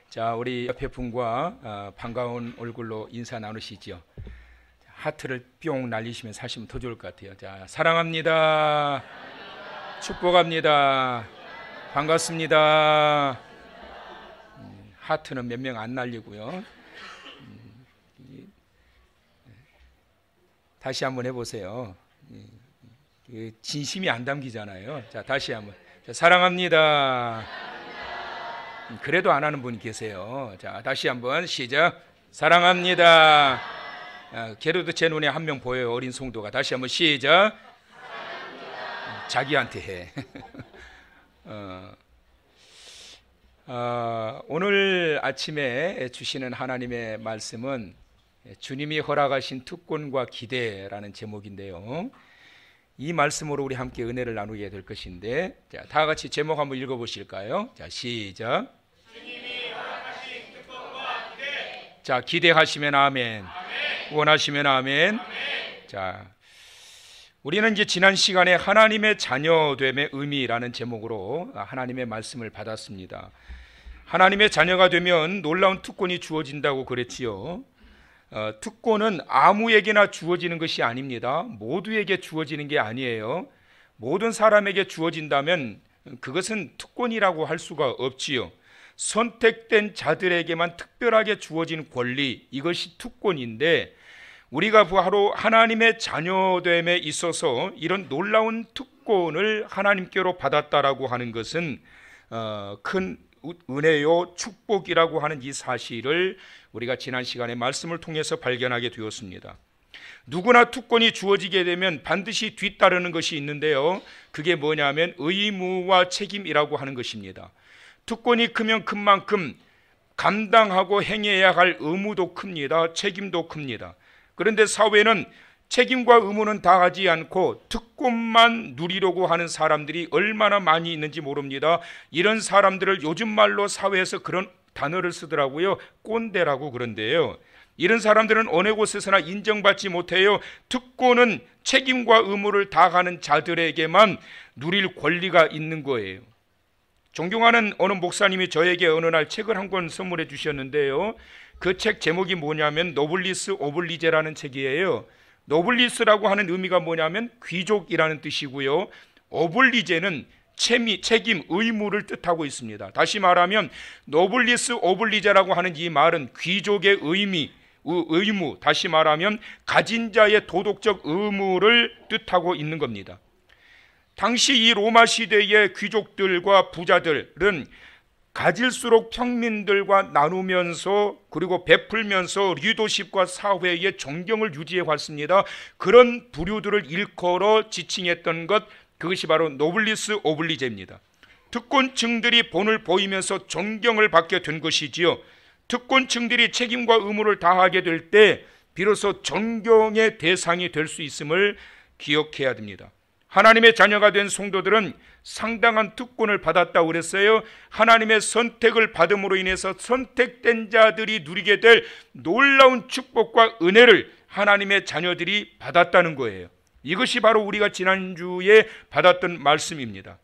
자, 우리 옆에 분과 반가운 얼굴로 인사 나누시죠. 하트를 뿅 날리시면 사시면 더 좋을 것 같아요. 자, 사랑합니다. 축복합니다. 반갑습니다. 하트는 몇 명 안 날리고요. 다시 한번 해보세요. 진심이 안 담기잖아요. 자, 다시 한번. 자, 사랑합니다. 그래도 안 하는 분이 계세요. 자, 다시 한번 시작. 사랑합니다. 걔로도 제 눈에 한 명 보여요. 어린 성도가. 다시 한번 시작. 자기한테 해. 오늘 아침에 주시는 하나님의 말씀은 주님이 허락하신 특권과 기대라는 제목인데요. 이 말씀으로 우리 함께 은혜를 나누게 될 것인데, 자, 다 같이 제목 한번 읽어보실까요? 자, 시작. 주님이 허락하신 특권과 기대. 자, 기대하시면 아멘. 아멘. 원하시면 아멘. 아멘. 자, 우리는 이제 지난 시간에 하나님의 자녀됨의 의미라는 제목으로 하나님의 말씀을 받았습니다. 하나님의 자녀가 되면 놀라운 특권이 주어진다고 그랬지요. 특권은 아무에게나 주어지는 것이 아닙니다. 모두에게 주어지는 게 아니에요. 모든 사람에게 주어진다면 그것은 특권이라고 할 수가 없지요. 선택된 자들에게만 특별하게 주어진 권리, 이것이 특권인데, 우리가 바로 하나님의 자녀됨에 있어서 이런 놀라운 특권을 하나님께로 받았다라고 하는 것은 큰 은혜요 축복이라고 하는 이 사실을 우리가 지난 시간에 말씀을 통해서 발견하게 되었습니다. 누구나 특권이 주어지게 되면 반드시 뒤따르는 것이 있는데요, 그게 뭐냐면 의무와 책임이라고 하는 것입니다. 특권이 크면 큰 만큼 감당하고 행해야 할 의무도 큽니다. 책임도 큽니다. 그런데 사회는 책임과 의무는 다 하지 않고 특권만 누리려고 하는 사람들이 얼마나 많이 있는지 모릅니다. 이런 사람들을 요즘 말로 사회에서 그런 단어를 쓰더라고요. 꼰대라고 그런데요. 이런 사람들은 어느 곳에서나 인정받지 못해요. 특권은 책임과 의무를 다하는 자들에게만 누릴 권리가 있는 거예요. 존경하는 어느 목사님이 저에게 어느 날 책을 한 권 선물해 주셨는데요. 그 책 제목이 뭐냐면 노블리스 오블리제라는 책이에요. 노블리스라고 하는 의미가 뭐냐면 귀족이라는 뜻이고요. 오블리제는 책임, 의무를 뜻하고 있습니다. 다시 말하면 노블리스 오블리제라고 하는 이 말은 귀족의 의무, 다시 말하면 가진 자의 도덕적 의무를 뜻하고 있는 겁니다. 당시 이 로마 시대의 귀족들과 부자들은 가질수록 평민들과 나누면서 그리고 베풀면서 리더십과 사회의 존경을 유지해 왔습니다. 그런 부류들을 일컬어 지칭했던 것, 그것이 바로 노블리스 오블리제입니다. 특권층들이 본을 보이면서 존경을 받게 된 것이지요. 특권층들이 책임과 의무를 다하게 될 때 비로소 존경의 대상이 될 수 있음을 기억해야 됩니다. 하나님의 자녀가 된 성도들은 상당한 특권을 받았다고 그랬어요. 하나님의 선택을 받음으로 인해서 선택된 자들이 누리게 될 놀라운 축복과 은혜를 하나님의 자녀들이 받았다는 거예요. 이것이 바로 우리가 지난주에 받았던 말씀입니다.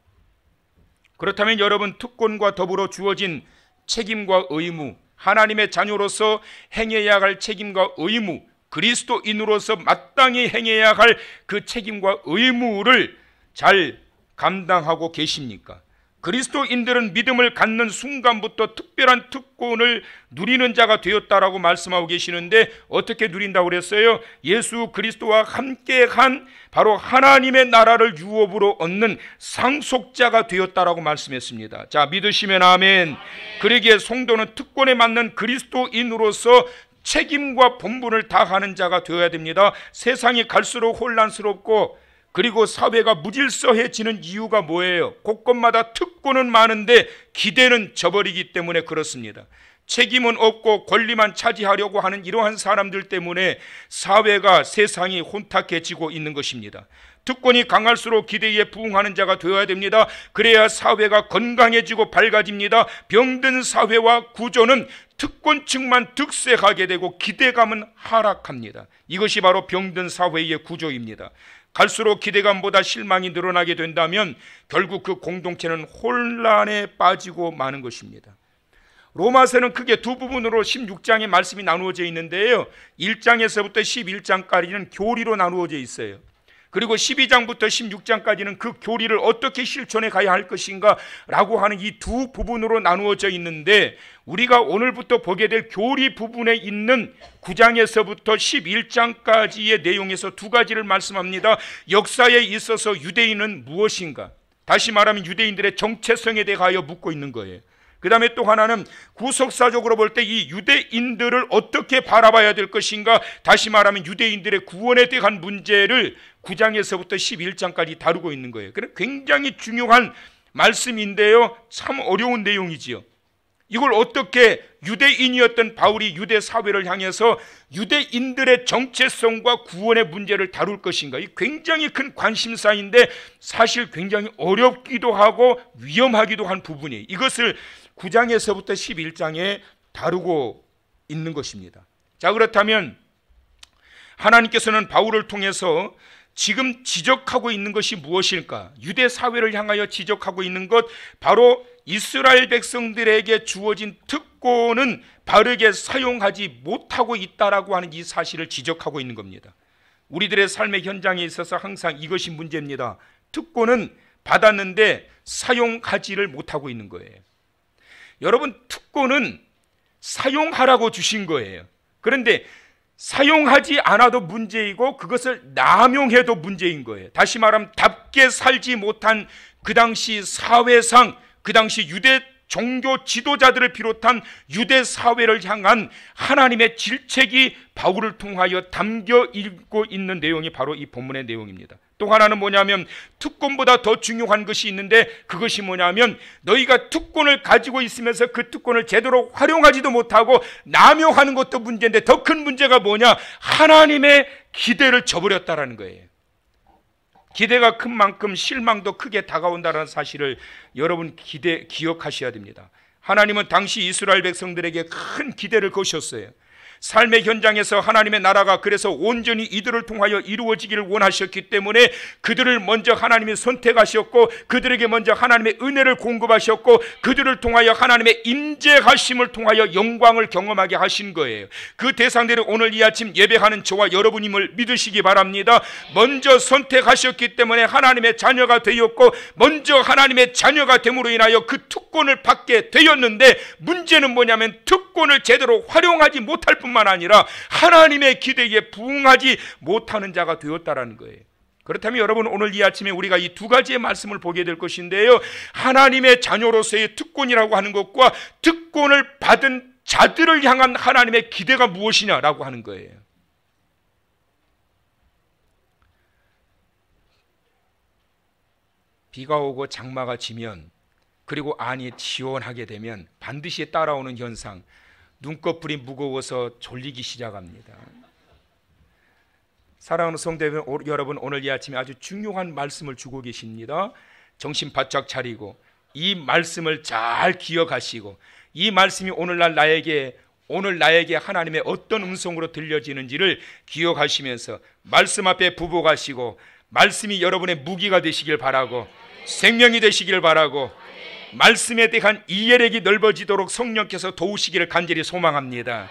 그렇다면 여러분, 특권과 더불어 주어진 책임과 의무, 하나님의 자녀로서 행해야 할 책임과 의무, 그리스도인으로서 마땅히 행해야 할 그 책임과 의무를 잘 감당하고 계십니까? 그리스도인들은 믿음을 갖는 순간부터 특별한 특권을 누리는 자가 되었다라고 말씀하고 계시는데, 어떻게 누린다고 그랬어요? 예수 그리스도와 함께한 바로 하나님의 나라를 유업으로 얻는 상속자가 되었다라고 말씀했습니다. 자, 믿으시면 아멘. 그러기에 성도는 특권에 맞는 그리스도인으로서 책임과 본분을 다하는 자가 되어야 됩니다. 세상이 갈수록 혼란스럽고 그리고 사회가 무질서해지는 이유가 뭐예요? 곳곳마다 특권은 많은데 기대는 저버리기 때문에 그렇습니다. 책임은 없고 권리만 차지하려고 하는 이러한 사람들 때문에 사회가, 세상이 혼탁해지고 있는 것입니다. 특권이 강할수록 기대에 부응하는 자가 되어야 됩니다. 그래야 사회가 건강해지고 밝아집니다. 병든 사회와 구조는 특권층만 득세하게 되고 기대감은 하락합니다. 이것이 바로 병든 사회의 구조입니다. 갈수록 기대감보다 실망이 늘어나게 된다면 결국 그 공동체는 혼란에 빠지고 마는 것입니다. 로마서는 크게 두 부분으로 16장의 말씀이 나누어져 있는데요, 1장에서부터 11장까지는 교리로 나누어져 있어요. 그리고 12장부터 16장까지는 그 교리를 어떻게 실천해 가야 할 것인가 라고 하는 이 두 부분으로 나누어져 있는데, 우리가 오늘부터 보게 될 교리 부분에 있는 9장에서부터 11장까지의 내용에서 두 가지를 말씀합니다. 역사에 있어서 유대인은 무엇인가, 다시 말하면 유대인들의 정체성에 대하여 묻고 있는 거예요. 그 다음에 또 하나는 구속사적으로 볼 때 이 유대인들을 어떻게 바라봐야 될 것인가, 다시 말하면 유대인들의 구원에 대한 문제를 9장에서부터 11장까지 다루고 있는 거예요. 그래서 굉장히 중요한 말씀인데요, 참 어려운 내용이지요. 이걸 어떻게 유대인이었던 바울이 유대 사회를 향해서 유대인들의 정체성과 구원의 문제를 다룰 것인가, 이 굉장히 큰 관심사인데 사실 굉장히 어렵기도 하고 위험하기도 한 부분이, 이것을 9장에서부터 11장에 다루고 있는 것입니다. 자, 그렇다면 하나님께서는 바울을 통해서 지금 지적하고 있는 것이 무엇일까? 유대 사회를 향하여 지적하고 있는 것, 바로 이스라엘 백성들에게 주어진 특권은 바르게 사용하지 못하고 있다라고 하는 이 사실을 지적하고 있는 겁니다. 우리들의 삶의 현장에 있어서 항상 이것이 문제입니다. 특권은 받았는데 사용하지를 못하고 있는 거예요. 여러분, 특권은 사용하라고 주신 거예요. 그런데 사용하지 않아도 문제이고 그것을 남용해도 문제인 거예요. 다시 말하면 답게 살지 못한 그 당시 사회상, 그 당시 유대 종교 지도자들을 비롯한 유대 사회를 향한 하나님의 질책이 바울을 통하여 담겨 있고 있는 내용이 바로 이 본문의 내용입니다. 또 하나는 뭐냐면, 특권보다 더 중요한 것이 있는데, 그것이 뭐냐면 너희가 특권을 가지고 있으면서 그 특권을 제대로 활용하지도 못하고 남용하는 것도 문제인데, 더 큰 문제가 뭐냐, 하나님의 기대를 저버렸다라는 거예요. 기대가 큰 만큼 실망도 크게 다가온다는 사실을 여러분 기억하셔야 됩니다. 하나님은 당시 이스라엘 백성들에게 큰 기대를 거셨어요. 삶의 현장에서 하나님의 나라가 그래서 온전히 이들을 통하여 이루어지기를 원하셨기 때문에 그들을 먼저 하나님이 선택하셨고, 그들에게 먼저 하나님의 은혜를 공급하셨고, 그들을 통하여 하나님의 임재하심을 통하여 영광을 경험하게 하신 거예요. 그 대상들이 오늘 이 아침 예배하는 저와 여러분임을 믿으시기 바랍니다. 먼저 선택하셨기 때문에 하나님의 자녀가 되었고, 먼저 하나님의 자녀가 됨으로 인하여 그 특권을 받게 되었는데, 문제는 뭐냐면 특권을 제대로 활용하지 못할 뿐만 아니라 하나님의 기대에 부응하지 못하는 자가 되었다라는 거예요. 그렇다면 여러분, 오늘 이 아침에 우리가 이 두 가지의 말씀을 보게 될 것인데요, 하나님의 자녀로서의 특권이라고 하는 것과 특권을 받은 자들을 향한 하나님의 기대가 무엇이냐라고 하는 거예요. 비가 오고 장마가 지면, 그리고 안이 시원하게 되면 반드시 따라오는 현상, 눈꺼풀이 무거워서 졸리기 시작합니다. 사랑하는 성도 여러분, 오늘 이 아침에 아주 중요한 말씀을 주고 계십니다. 정신 바짝 차리고 이 말씀을 잘 기억하시고, 이 말씀이 오늘 나에게 하나님의 어떤 음성으로 들려지는지를 기억하시면서 말씀 앞에 부복하시고, 말씀이 여러분의 무기가 되시길 바라고, 생명이 되시길 바라고, 말씀에 대한 이해력이 넓어지도록 성령께서 도우시기를 간절히 소망합니다.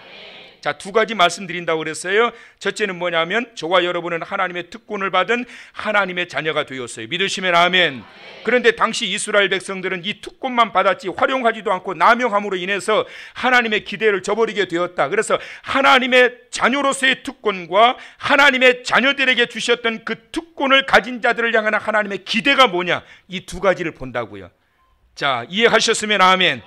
자, 두 가지 말씀드린다고 그랬어요. 첫째는 뭐냐면, 저와 여러분은 하나님의 특권을 받은 하나님의 자녀가 되었어요. 믿으시면 아멘. 그런데 당시 이스라엘 백성들은 이 특권만 받았지 활용하지도 않고 남용함으로 인해서 하나님의 기대를 저버리게 되었다. 그래서 하나님의 자녀로서의 특권과 하나님의 자녀들에게 주셨던 그 특권을 가진 자들을 향한 하나님의 기대가 뭐냐, 이 두 가지를 본다고요. 자, 이해하셨으면 아멘.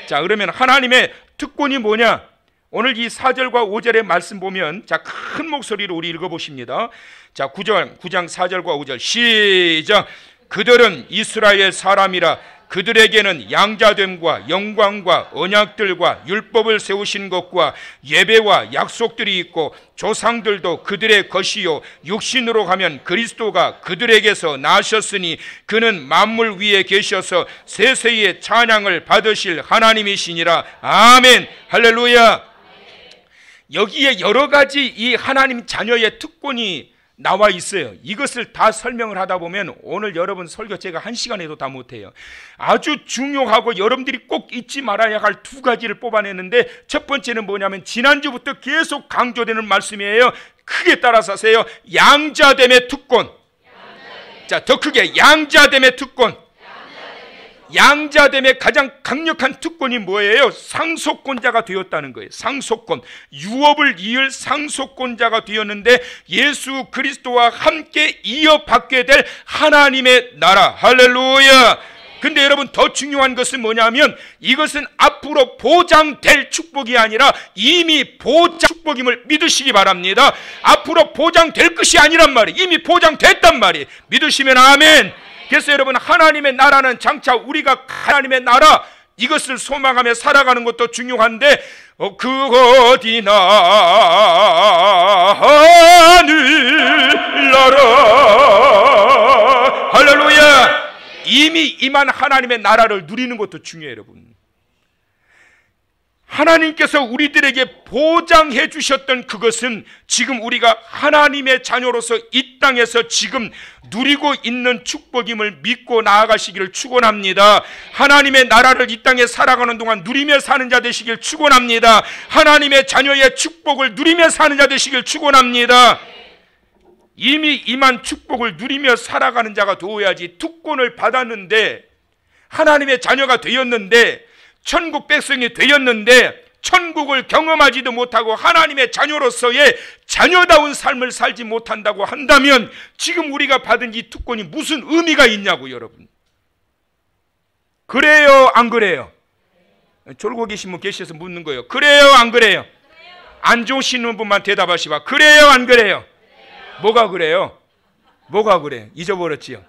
자, 그러면 하나님의 특권이 뭐냐? 오늘 이 4절과 5절의 말씀 보면, 자, 큰 목소리로 우리 읽어보십니다. 자, 9장 4절과 5절 시작. 그들은 이스라엘 사람이라 그들에게는 양자됨과 영광과 언약들과 율법을 세우신 것과 예배와 약속들이 있고, 조상들도 그들의 것이요 육신으로 가면 그리스도가 그들에게서 나셨으니 그는 만물 위에 계셔서 세세의 찬양을 받으실 하나님이시니라. 아멘. 할렐루야. 여기에 여러 가지 이 하나님 자녀의 특권이 나와 있어요. 이것을 다 설명을 하다 보면 오늘 여러분 설교 제가 1시간에도 다 못해요. 아주 중요하고 여러분들이 꼭 잊지 말아야 할 두 가지를 뽑아냈는데, 첫 번째는 뭐냐면 지난주부터 계속 강조되는 말씀이에요. 크게 따라서 하세요. 양자됨의 특권. 자, 더 크게, 양자됨의 특권. 양자됨의 가장 강력한 특권이 뭐예요? 상속권자가 되었다는 거예요. 상속권, 유업을 이을 상속권자가 되었는데 예수 그리스도와 함께 이어받게 될 하나님의 나라. 할렐루야. 근데 여러분, 더 중요한 것은 뭐냐면 이것은 앞으로 보장될 축복이 아니라 이미 보장 축복임을 믿으시기 바랍니다. 앞으로 보장될 것이 아니란 말이에요. 이미 보장됐단 말이에요. 믿으시면 아멘. 그래서 여러분, 하나님의 나라는 장차 우리가 하나님의 나라, 이것을 소망하며 살아가는 것도 중요한데, 그 어디나 하늘나라, 할렐루야. 이미 임한 하나님의 나라를 누리는 것도 중요해요. 여러분, 하나님께서 우리들에게 보장해 주셨던 그것은 지금 우리가 하나님의 자녀로서 이 땅에서 지금 누리고 있는 축복임을 믿고 나아가시기를 축원합니다. 하나님의 나라를 이 땅에 살아가는 동안 누리며 사는 자 되시길 축원합니다. 하나님의 자녀의 축복을 누리며 사는 자 되시길 축원합니다. 이미 임한 축복을 누리며 살아가는 자가 되어야지. 특권을 받았는데, 하나님의 자녀가 되었는데, 천국 백성이 되었는데 천국을 경험하지도 못하고 하나님의 자녀로서의 자녀다운 삶을 살지 못한다고 한다면 지금 우리가 받은 이 특권이 무슨 의미가 있냐고. 여러분, 그래요 안 그래요? 졸고 계신 분 계셔서 묻는 거예요. 그래요 안 그래요? 안 좋으시는 분만 대답하시봐. 그래요 안 그래요? 뭐가 그래요? 뭐가 그래? 잊어버렸지요?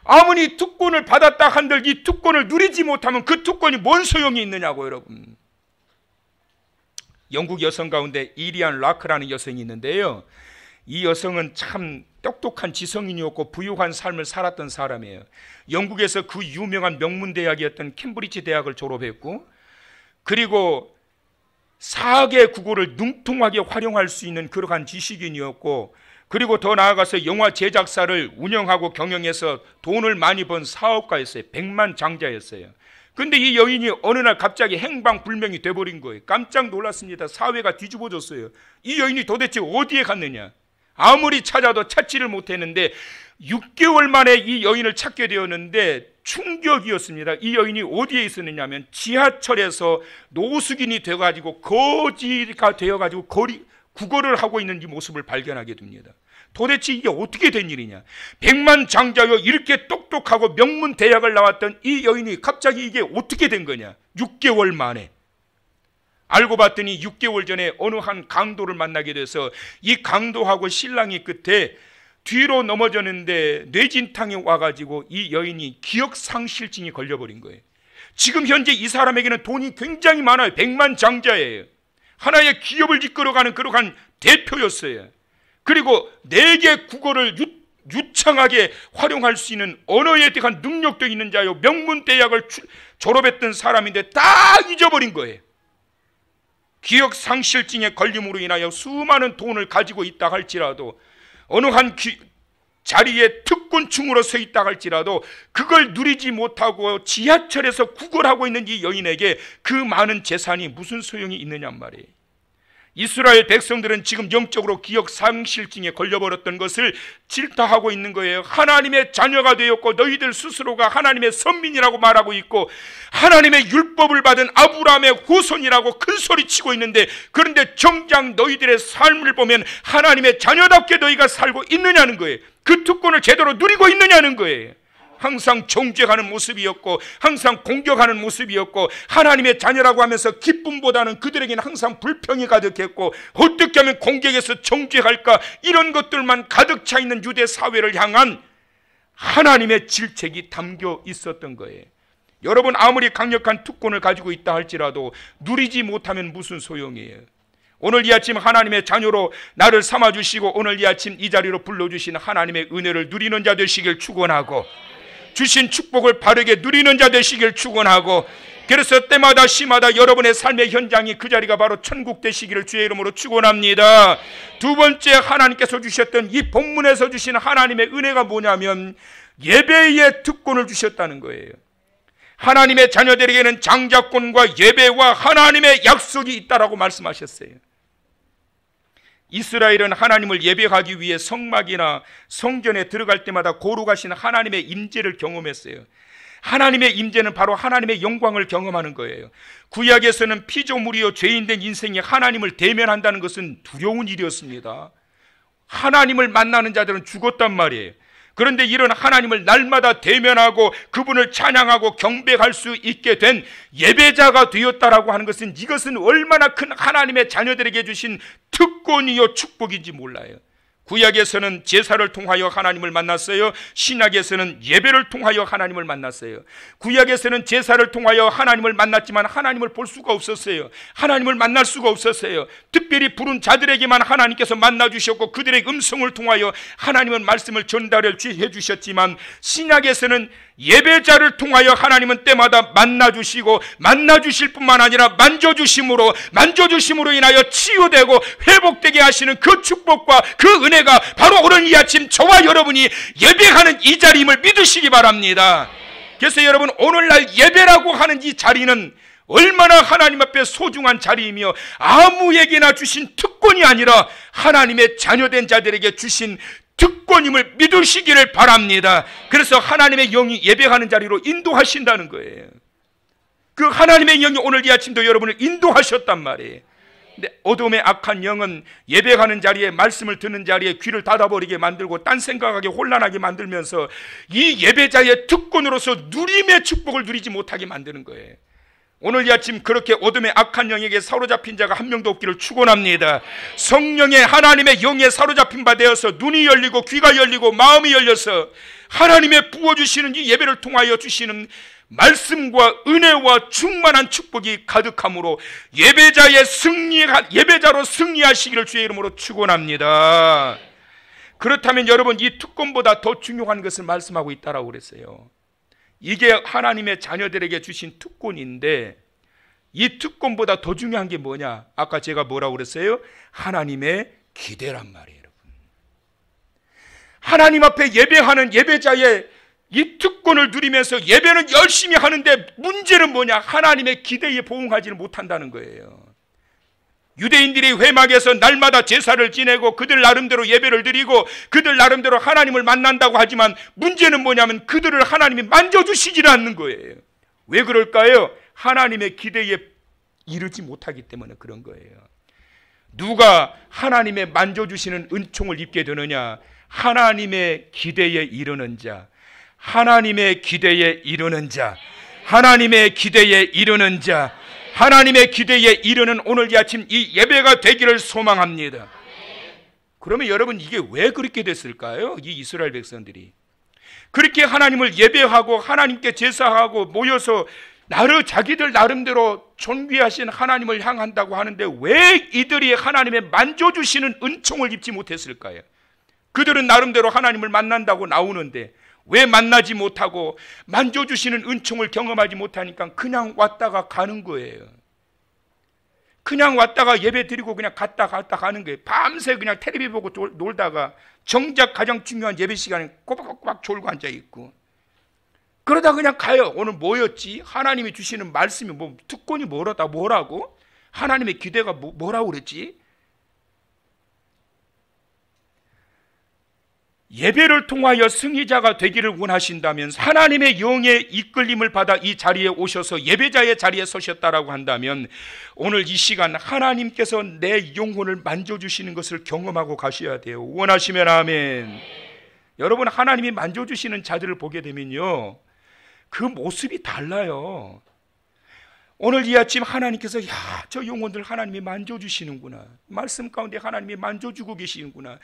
아무리 특권을 받았다 한들 이 특권을 누리지 못하면 그 특권이 뭔 소용이 있느냐고. 여러분, 영국 여성 가운데 이리안 라크라는 여성이 있는데요, 이 여성은 참 똑똑한 지성인이었고 부유한 삶을 살았던 사람이에요. 영국에서 그 유명한 명문대학이었던 캠브리지 대학을 졸업했고, 그리고 4개 국어를 능통하게 활용할 수 있는 그러한 지식인이었고, 그리고 더 나아가서 영화 제작사를 운영하고 경영해서 돈을 많이 번 사업가였어요. 백만장자였어요. 근데 이 여인이 어느 날 갑자기 행방불명이 돼버린 거예요. 깜짝 놀랐습니다. 사회가 뒤집어졌어요. 이 여인이 도대체 어디에 갔느냐? 아무리 찾아도 찾지를 못했는데 6개월 만에 이 여인을 찾게 되었는데 충격이었습니다. 이 여인이 어디에 있었느냐 하면 지하철에서 노숙인이 되어가지고 거지가 되어가지고 구걸을 하고 있는 이 모습을 발견하게 됩니다. 도대체 이게 어떻게 된 일이냐? 백만장자여 이렇게 똑똑하고 명문 대학을 나왔던 이 여인이 갑자기 이게 어떻게 된 거냐? 6개월 만에. 알고 봤더니 6개월 전에 어느 한 강도를 만나게 돼서 이 강도하고 신랑이 끝에 뒤로 넘어졌는데 뇌진탕이 와가지고 이 여인이 기억상실증이 걸려버린 거예요. 지금 현재 이 사람에게는 돈이 굉장히 많아요. 백만장자예요. 하나의 기업을 이끌어가는 그러한 대표였어요. 그리고 4개 국어를 유창하게 활용할 수 있는 언어에 대한 능력도 있는 자요, 명문대학을 졸업했던 사람인데 다 잊어버린 거예요. 기억상실증에 걸림으로 인하여 수많은 돈을 가지고 있다 할지라도, 어느 한 자리에 특권층으로 서 있다 할지라도 그걸 누리지 못하고 지하철에서 구걸하고 있는 이 여인에게 그 많은 재산이 무슨 소용이 있느냔 말이에요. 이스라엘 백성들은 지금 영적으로 기억상실증에 걸려버렸던 것을 질타하고 있는 거예요. 하나님의 자녀가 되었고 너희들 스스로가 하나님의 선민이라고 말하고 있고 하나님의 율법을 받은 아브라함의 후손이라고 큰소리치고 있는데, 그런데 정작 너희들의 삶을 보면 하나님의 자녀답게 너희가 살고 있느냐는 거예요. 그 특권을 제대로 누리고 있느냐는 거예요. 항상 정죄하는 모습이었고 항상 공격하는 모습이었고 하나님의 자녀라고 하면서 기쁨보다는 그들에게는 항상 불평이 가득했고 어떻게 하면 공격해서 정죄할까, 이런 것들만 가득 차 있는 유대 사회를 향한 하나님의 질책이 담겨 있었던 거예요. 여러분, 아무리 강력한 특권을 가지고 있다 할지라도 누리지 못하면 무슨 소용이에요? 오늘 이 아침 하나님의 자녀로 나를 삼아주시고 오늘 이 아침 이 자리로 불러주신 하나님의 은혜를 누리는 자 되시길 축원하고, 주신 축복을 바르게 누리는 자 되시길 축원하고, 그래서 때마다 시마다 여러분의 삶의 현장이 그 자리가 바로 천국 되시기를 주의 이름으로 축원합니다. 두 번째, 하나님께서 주셨던 이 본문에서 주신 하나님의 은혜가 뭐냐면 예배의 특권을 주셨다는 거예요. 하나님의 자녀들에게는 장자권과 예배와 하나님의 약속이 있다라고 말씀하셨어요. 이스라엘은 하나님을 예배하기 위해 성막이나 성전에 들어갈 때마다 거룩하신 하나님의 임재를 경험했어요. 하나님의 임재는 바로 하나님의 영광을 경험하는 거예요. 구약에서는 피조물이요 죄인된 인생이 하나님을 대면한다는 것은 두려운 일이었습니다. 하나님을 만나는 자들은 죽었단 말이에요. 그런데 이런 하나님을 날마다 대면하고 그분을 찬양하고 경배할 수 있게 된 예배자가 되었다라고 하는 것은, 이것은 얼마나 큰 하나님의 자녀들에게 주신 특권이요 축복인지 몰라요. 구약에서는 제사를 통하여 하나님을 만났어요. 신약에서는 예배를 통하여 하나님을 만났어요. 구약에서는 제사를 통하여 하나님을 만났지만 하나님을 볼 수가 없었어요. 하나님을 만날 수가 없었어요. 특별히 부른 자들에게만 하나님께서 만나주셨고 그들의 음성을 통하여 하나님은 말씀을 전달해 주셨지만, 신약에서는 예배자를 통하여 하나님은 때마다 만나주시고, 만나주실 뿐만 아니라 만져주심으로 인하여 치유되고 회복되게 하시는 그 축복과 그 은혜가 바로 오늘 이 아침 저와 여러분이 예배하는 이 자리임을 믿으시기 바랍니다. 그래서 여러분, 오늘날 예배라고 하는 이 자리는 얼마나 하나님 앞에 소중한 자리이며 아무에게나 주신 특권이 아니라 하나님의 자녀된 자들에게 주신 특권임을 믿으시기를 바랍니다. 그래서 하나님의 영이 예배하는 자리로 인도하신다는 거예요. 그 하나님의 영이 오늘 이 아침도 여러분을 인도하셨단 말이에요. 근데 어둠의 악한 영은 예배하는 자리에, 말씀을 듣는 자리에 귀를 닫아버리게 만들고 딴 생각하게 혼란하게 만들면서 이 예배자의 특권으로서 누림의 축복을 누리지 못하게 만드는 거예요. 오늘 이 아침 그렇게 어둠의 악한 영에게 사로잡힌 자가 한 명도 없기를 축원합니다. 성령의 하나님의 영에 사로잡힌 바 되어서 눈이 열리고 귀가 열리고 마음이 열려서 하나님의 부어주시는 이 예배를 통하여 주시는 말씀과 은혜와 충만한 축복이 가득함으로 예배자로 승리하시기를 주의 이름으로 축원합니다. 그렇다면 여러분, 이 특권보다 더 중요한 것을 말씀하고 있다라고 그랬어요. 이게 하나님의 자녀들에게 주신 특권인데, 이 특권보다 더 중요한 게 뭐냐? 아까 제가 뭐라고 그랬어요? 하나님의 기대란 말이에요. 여러분, 하나님 앞에 예배하는 예배자의 이 특권을 누리면서 예배는 열심히 하는데 문제는 뭐냐? 하나님의 기대에 부응하지를 못한다는 거예요. 유대인들이 회막에서 날마다 제사를 지내고 그들 나름대로 예배를 드리고 그들 나름대로 하나님을 만난다고 하지만 문제는 뭐냐면 그들을 하나님이 만져주시질 않는 거예요. 왜 그럴까요? 하나님의 기대에 이르지 못하기 때문에 그런 거예요. 누가 하나님의 만져주시는 은총을 입게 되느냐? 하나님의 기대에 이르는 자, 하나님의 기대에 이르는 자, 하나님의 기대에 이르는 자, 하나님의 기대에 이르는 오늘 이 아침 이 예배가 되기를 소망합니다. 그러면 여러분, 이게 왜 그렇게 됐을까요? 이 이스라엘 백성들이 그렇게 하나님을 예배하고 하나님께 제사하고 모여서 자기들 나름대로 존귀하신 하나님을 향한다고 하는데 왜 이들이 하나님의 만져주시는 은총을 입지 못했을까요? 그들은 나름대로 하나님을 만난다고 나오는데 왜 만나지 못하고 만져주시는 은총을 경험하지 못하니까 그냥 왔다가 가는 거예요. 그냥 왔다가 예배 드리고 그냥 갔다 가는 거예요. 밤새 그냥 텔레비 보고 놀다가 정작 가장 중요한 예배 시간에 꼬박꼬박 졸고 앉아있고 그러다 그냥 가요. 오늘 뭐였지? 하나님이 주시는 말씀이 뭐 특권이 뭐라고? 하나님의 기대가 뭐라고 그랬지? 예배를 통하여 승리자가 되기를 원하신다면, 하나님의 영의 이끌림을 받아 이 자리에 오셔서 예배자의 자리에 서셨다라고 한다면 오늘 이 시간 하나님께서 내 영혼을 만져주시는 것을 경험하고 가셔야 돼요. 원하시면 아멘. 여러분, 하나님이 만져주시는 자들을 보게 되면요, 그 모습이 달라요. 오늘 이 아침 하나님께서 저 영혼들 하나님이 만져주시는구나, 말씀 가운데 하나님이 만져주고 계시는구나,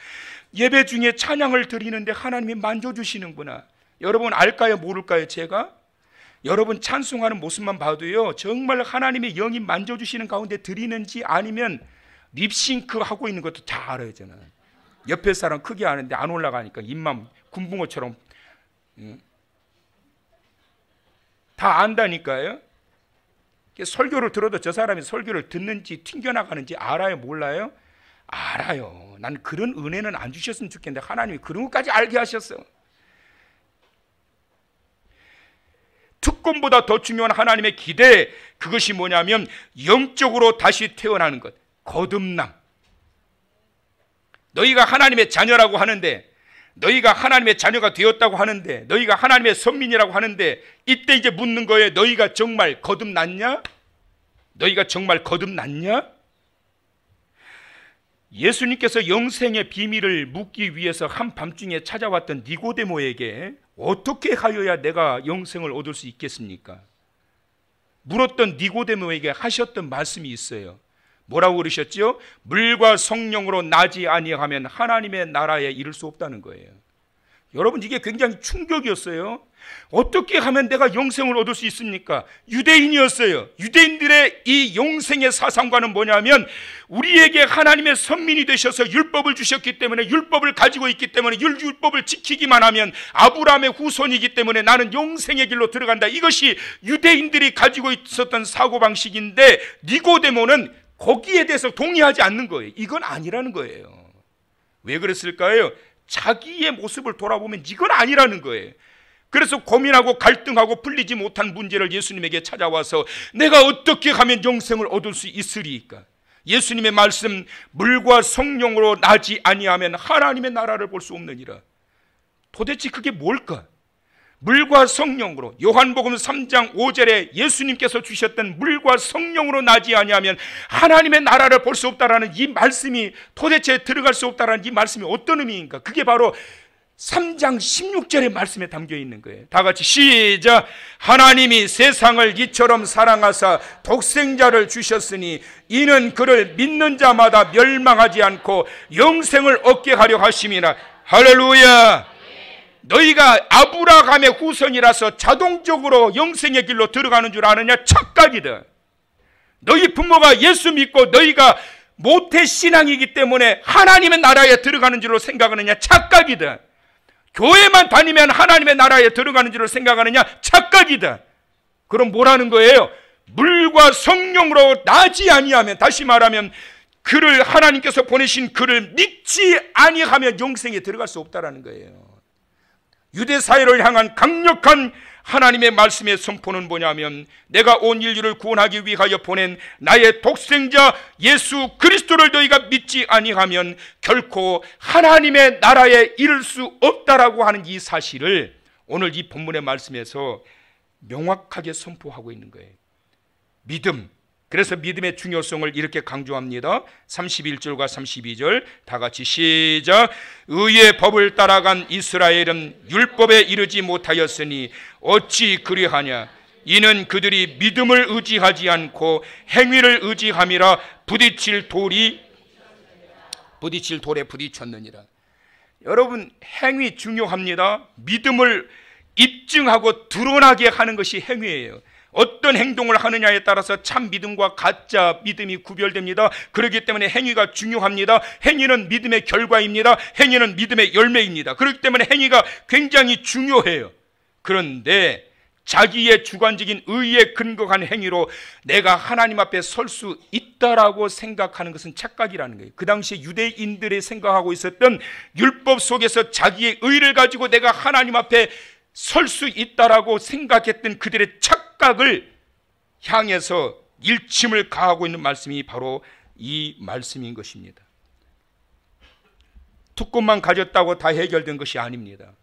예배 중에 찬양을 드리는데 하나님이 만져주시는구나. 여러분 알까요? 모를까요? 제가 여러분 찬송하는 모습만 봐도요, 정말 하나님의 영이 만져주시는 가운데 드리는지 아니면 립싱크 하고 있는 것도 다 알아요. 저는 옆에 사람 크게 아는데 안 올라가니까 입만 군붕어처럼 다 안다니까요. 설교를 들어도 저 사람이 설교를 듣는지 튕겨나가는지 알아요? 몰라요? 알아요. 난 그런 은혜는 안 주셨으면 좋겠는데 하나님이 그런 것까지 알게 하셨어. 특권보다 더 중요한 하나님의 기대, 그것이 뭐냐면 영적으로 다시 태어나는 것, 거듭남. 너희가 하나님의 자녀라고 하는데, 너희가 하나님의 자녀가 되었다고 하는데, 너희가 하나님의 선민이라고 하는데, 이때 이제 묻는 거예요. 너희가 정말 거듭났냐? 너희가 정말 거듭났냐? 예수님께서 영생의 비밀을 묻기 위해서 한밤중에 찾아왔던 니고데모에게 어떻게 하여야 내가 영생을 얻을 수 있겠습니까? 물었던 니고데모에게 하셨던 말씀이 있어요. 뭐라고 그러셨죠? 물과 성령으로 나지 아니하면 하나님의 나라에 이를 수 없다는 거예요. 여러분, 이게 굉장히 충격이었어요. 어떻게 하면 내가 영생을 얻을 수 있습니까? 유대인이었어요. 유대인들의 이 영생의 사상과는 뭐냐면, 우리에게 하나님의 선민이 되셔서 율법을 주셨기 때문에, 율법을 가지고 있기 때문에, 율법을 지키기만 하면 아브라함의 후손이기 때문에 나는 영생의 길로 들어간다. 이것이 유대인들이 가지고 있었던 사고방식인데, 니고데모는 거기에 대해서 동의하지 않는 거예요. 이건 아니라는 거예요. 왜 그랬을까요? 자기의 모습을 돌아보면 이건 아니라는 거예요. 그래서 고민하고 갈등하고 풀리지 못한 문제를 예수님에게 찾아와서 내가 어떻게 하면 영생을 얻을 수 있으리까? 예수님의 말씀, 물과 성령으로 나지 아니하면 하나님의 나라를 볼 수 없느니라. 도대체 그게 뭘까? 물과 성령으로, 요한복음 3장 5절에 예수님께서 주셨던 물과 성령으로 나지 아니하면 하나님의 나라를 볼 수 없다라는 이 말씀이, 도대체 들어갈 수 없다라는 이 말씀이 어떤 의미인가? 그게 바로 3장 16절의 말씀에 담겨 있는 거예요. 다 같이 시작. 하나님이 세상을 이처럼 사랑하사 독생자를 주셨으니 이는 그를 믿는 자마다 멸망하지 않고 영생을 얻게 하려 하심이라. 할렐루야. 너희가 아브라함의 후손이라서 자동적으로 영생의 길로 들어가는 줄 아느냐? 착각이다. 너희 부모가 예수 믿고 너희가 모태 신앙이기 때문에 하나님의 나라에 들어가는 줄로 생각하느냐? 착각이다. 교회만 다니면 하나님의 나라에 들어가는 줄로 생각하느냐? 착각이다. 그럼 뭐라는 거예요? 물과 성령으로 나지 아니하면, 다시 말하면 그를, 하나님께서 보내신 그를 믿지 아니하면 영생에 들어갈 수 없다라는 거예요. 유대 사회를 향한 강력한 하나님의 말씀의 선포는 뭐냐면, 내가 온 인류를 구원하기 위하여 보낸 나의 독생자 예수 그리스도를 너희가 믿지 아니하면 결코 하나님의 나라에 이를 수 없다라고 하는 이 사실을 오늘 이 본문의 말씀에서 명확하게 선포하고 있는 거예요. 믿음. 그래서 믿음의 중요성을 이렇게 강조합니다. 31절과 32절 다 같이 시작. 의의 법을 따라간 이스라엘은 율법에 이르지 못하였으니 어찌 그리하냐? 이는 그들이 믿음을 의지하지 않고 행위를 의지함이라 부딪힐 돌에 부딪혔느니라. 여러분, 행위 중요합니다. 믿음을 입증하고 드러나게 하는 것이 행위예요. 어떤 행동을 하느냐에 따라서 참 믿음과 가짜 믿음이 구별됩니다. 그렇기 때문에 행위가 중요합니다. 행위는 믿음의 결과입니다. 행위는 믿음의 열매입니다. 그렇기 때문에 행위가 굉장히 중요해요. 그런데 자기의 주관적인 의에 근거한 행위로 내가 하나님 앞에 설 수 있다라고 생각하는 것은 착각이라는 거예요. 그 당시에 유대인들이 생각하고 있었던 율법 속에서 자기의 의를 가지고 내가 하나님 앞에 설 수 있다라고 생각했던 그들의 착각을 향해서 일침을 가하고 있는 말씀이 바로 이 말씀인 것입니다. 특권만 가졌다고 다 해결된 것이 아닙니다.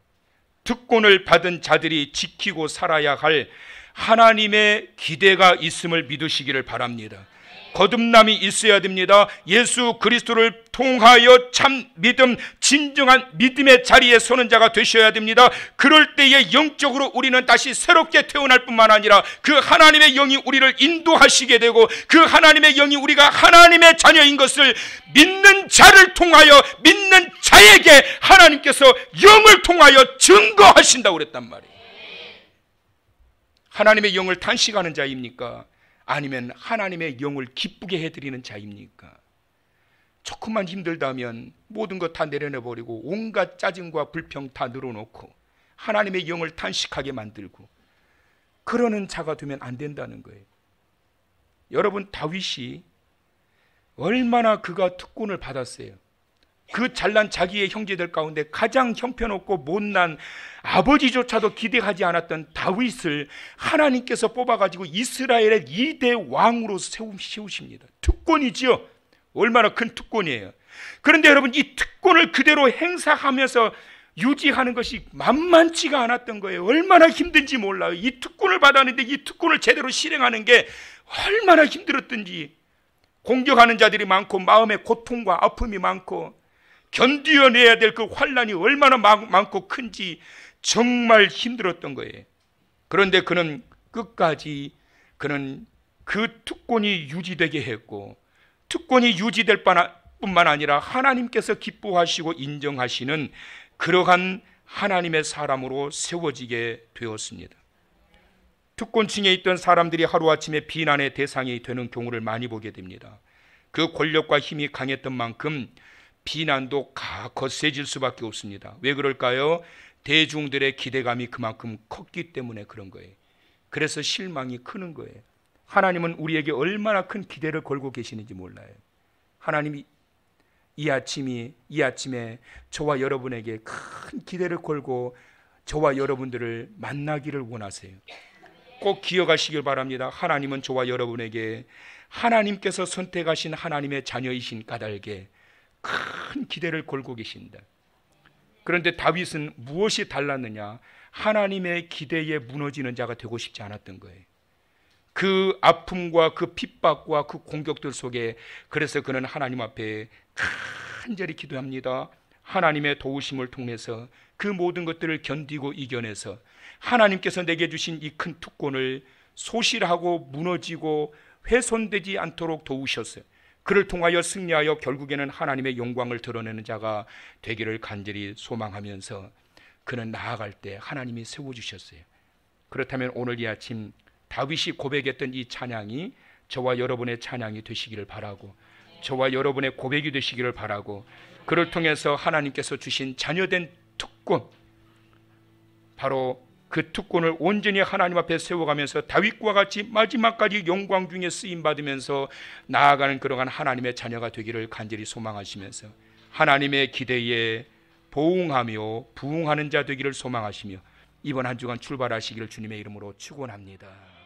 특권을 받은 자들이 지키고 살아야 할 하나님의 기대가 있음을 믿으시기를 바랍니다. 거듭남이 있어야 됩니다. 예수 그리스도를 통하여 참 믿음, 진정한 믿음의 자리에 서는 자가 되셔야 됩니다. 그럴 때에 영적으로 우리는 다시 새롭게 태어날 뿐만 아니라 그 하나님의 영이 우리를 인도하시게 되고, 그 하나님의 영이 우리가 하나님의 자녀인 것을 믿는 자를 통하여, 믿는 자에게 하나님께서 영을 통하여 증거하신다고 그랬단 말이에요. 하나님의 영을 탄식하는 자입니까? 아니면 하나님의 영을 기쁘게 해드리는 자입니까? 조금만 힘들다면 모든 것 다 내려내버리고 온갖 짜증과 불평 다 늘어놓고 하나님의 영을 탄식하게 만들고 그러는 자가 되면 안 된다는 거예요. 여러분, 다윗이 얼마나 그가 특권을 받았어요. 그 잘난 자기의 형제들 가운데 가장 형편없고 못난 아버지조차도 기대하지 않았던 다윗을 하나님께서 뽑아가지고 이스라엘의 2대 왕으로 세우십니다. 특권이지요. 얼마나 큰 특권이에요. 그런데 여러분, 이 특권을 그대로 행사하면서 유지하는 것이 만만치가 않았던 거예요. 얼마나 힘든지 몰라요. 이 특권을 받았는데 이 특권을 제대로 실행하는 게 얼마나 힘들었던지, 공격하는 자들이 많고 마음에 고통과 아픔이 많고 견디어내야 될 그 환난이 얼마나 많고 큰지 정말 힘들었던 거예요. 그런데 그는 끝까지 그는 그 특권이 유지되게 했고, 특권이 유지될 뿐만 아니라 하나님께서 기뻐하시고 인정하시는 그러한 하나님의 사람으로 세워지게 되었습니다. 특권층에 있던 사람들이 하루아침에 비난의 대상이 되는 경우를 많이 보게 됩니다. 그 권력과 힘이 강했던 만큼 비난도 거세질 수밖에 없습니다. 왜 그럴까요? 대중들의 기대감이 그만큼 컸기 때문에 그런 거예요. 그래서 실망이 크는 거예요. 하나님은 우리에게 얼마나 큰 기대를 걸고 계시는지 몰라요. 하나님이 이 아침에 저와 여러분에게 큰 기대를 걸고 저와 여러분들을 만나기를 원하세요. 꼭 기억하시길 바랍니다. 하나님은 저와 여러분에게 하나님께서 선택하신 하나님의 자녀이신 까닭에 큰 기대를 걸고 계신다. 그런데 다윗은 무엇이 달랐느냐? 하나님의 기대에 무너지는 자가 되고 싶지 않았던 거예요. 그 아픔과 그 핍박과 그 공격들 속에, 그래서 그는 하나님 앞에 간절히 기도합니다. 하나님의 도우심을 통해서 그 모든 것들을 견디고 이겨내서 하나님께서 내게 주신 이 큰 특권을 소실하고 무너지고 훼손되지 않도록 도우셨어요. 그를 통하여 승리하여 결국에는 하나님의 영광을 드러내는 자가 되기를 간절히 소망하면서 그는 나아갈 때 하나님이 세워주셨어요. 그렇다면 오늘 이 아침 다윗이 고백했던 이 찬양이 저와 여러분의 찬양이 되시기를 바라고, 저와 여러분의 고백이 되시기를 바라고, 그를 통해서 하나님께서 주신 자녀된 특권, 바로 그 특권을 온전히 하나님 앞에 세워가면서 다윗과 같이 마지막까지 영광 중에 쓰임받으면서 나아가는 그러한 하나님의 자녀가 되기를 간절히 소망하시면서 하나님의 기대에 보응하며 부응하는 자 되기를 소망하시며 이번 한 주간 출발하시기를 주님의 이름으로 축원합니다.